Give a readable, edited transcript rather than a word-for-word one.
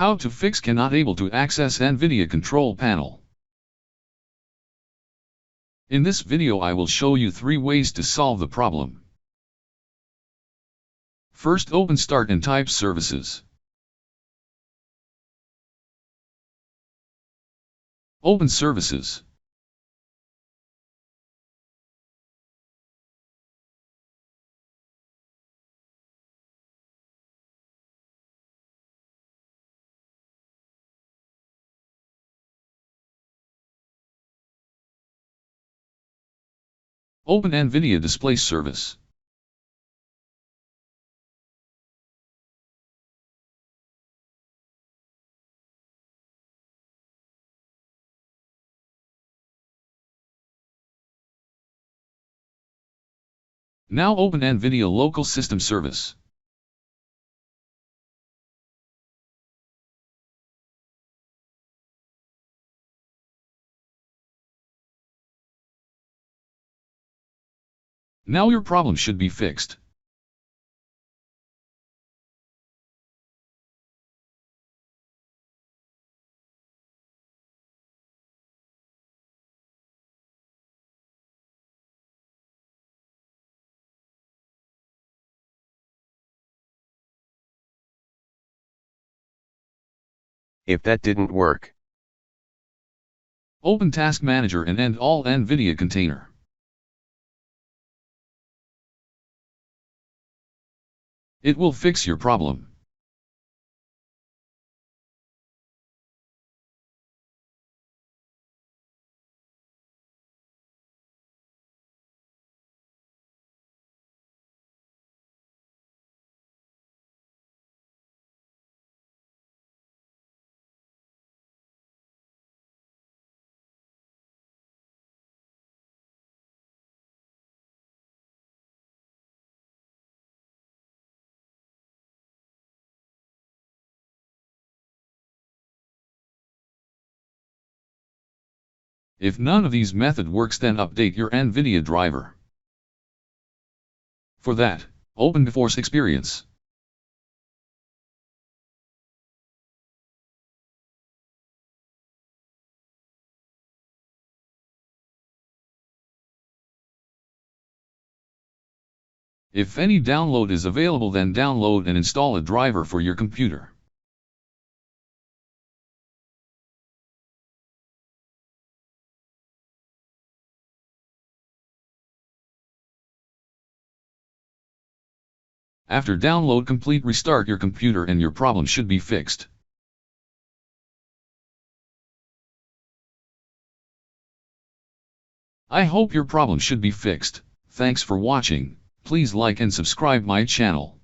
How to fix cannot able to access NVIDIA control panel. In this video I will show you 3 ways to solve the problem. First, open Start and type Services. Open Services. Open NVIDIA Display Service. Now open NVIDIA Local System Service. Now your problem should be fixed. If that didn't work, Open Task Manager and end all NVIDIA container. It will fix your problem. If none of these methods works, then update your NVIDIA driver. For that, open GeForce Experience. If any download is available, then download and install a driver for your computer. After download complete, restart your computer and your problem should be fixed. I hope your problem should be fixed. Thanks for watching. Please like and subscribe my channel.